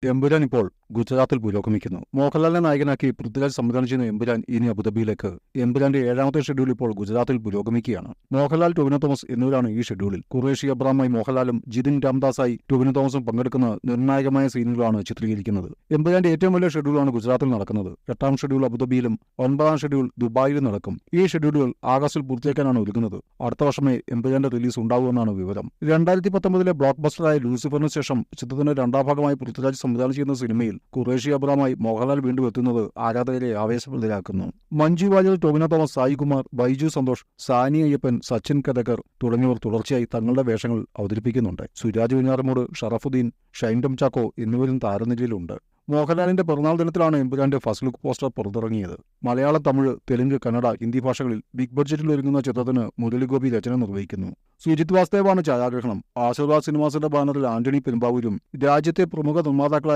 എമ്പുരാൻ ഇപ്പോൾ ഗുജറാത്തിൽ പുരോഗമിക്കുന്നു. മോഹൻലാലിനെ നായകനാക്കി പൃഥ്വിരാജ് സംവിധാനം ചെയ്യുന്ന എമ്പുരാൻ ഇനി അബുദാബിയിലേക്ക്. എമ്പുരാന്റെ 7ാമത്തെ ഷെഡ്യൂൾ ഇപ്പോൾ ഗുജറാത്തിൽ പുരോഗമിക്കുകയാണ്. മോഹൻലാൽ, ടൊവിനോ തോമസ് എന്നിവരാണ് ഈ ഷെഡ്യൂളിൽ. ഖുറേഷി അബ്രഹാമായി മോഹൻലാലും ജിതിൻ രാംദാസായി ടൊവിനോ തോമസും പങ്കെടുക്കുന്ന നിർണായകമായ സീനുകളാണ് ചിത്രീകരിക്കുന്നത്. എമ്പുരാന്റെ ഏറ്റവും വലിയ ഷെഡ്യൂളാണ് ഗുജറാത്തിൽ നടക്കുന്നത്. 8ാം ഷെഡ്യൂൾ അബുദാബിയിലും 9ാം ഷെഡ്യൂൾ ദുബായിലും നടക്കും. ഈ ഷെഡ്യൂളുകൾ ആഗസ്റ്റിൽ പൂർത്തിയാക്കാനാണ് ഒരുങ്ങുന്നത്. അടുത്ത വർഷമേ എമ്പുരാന്റെ റിലീസ് ഉണ്ടാവുമെന്നാണ് വിവരം. 2019 ബ്ലോക്ക് ബസ്റ്ററായ ലൂസിഫറിന് ശേഷം ചിത്രത്തിന്റെ 2ാം ഭാഗമായി പൃഥ്വിരാജ് സംവിധാനം ചെയ്യുന്ന സിനിമയിൽ ഖുറേഷി അബ്രഹാമായി മോഹൻലാൽ വീണ്ടും എത്തുന്നത് ആരാധകരെ ആവേശപ്രദരാക്കുന്നു. മഞ്ജു വാര്യർ, ടൊവിനോ തോമസ്, സായികുമാർ, ബൈജു സന്തോഷ്, സാനി അയ്യപ്പൻ, സച്ചിൻ കദകർ തുടങ്ങിയവർ തുടർച്ചയായി തങ്ങളുടെ വേഷങ്ങൾ അവതരിപ്പിക്കുന്നുണ്ട്. സുരാജ് വെഞ്ഞാറമൂട്, ഷറഫുദ്ദീൻ, ഷൈൻ ടോം ചാക്കോ എന്നിവരും താരനിരയിലുണ്ട്. മോഹൻലാലിന്റെ പിറന്നാൾ ദിനത്തിലാണ് എമ്പുരാന്റെ ഫസ്റ്റ് ലുക്ക് പോസ്റ്റർ പുറത്തിറങ്ങിയത്. മലയാളം, തമിഴ്, തെലുങ്ക്, കന്നഡ, ഹിന്ദി ഭാഷകളിൽ ബിഗ് ബഡ്ജറ്റിൽ ഒരുങ്ങുന്ന ചിത്രത്തിന് മുരളിഗോപി രചന നിർവഹിക്കുന്നു. സുജിത് വാസ്തേവാണ് ഛായാഗ്രഹണം. ആശീർവാദ് സിനിമാസിന്റെ ബാനറിൽ ആന്റണി പെരുമ്പാവൂരും രാജ്യത്തെ പ്രമുഖ നിർമ്മാതാക്കളായ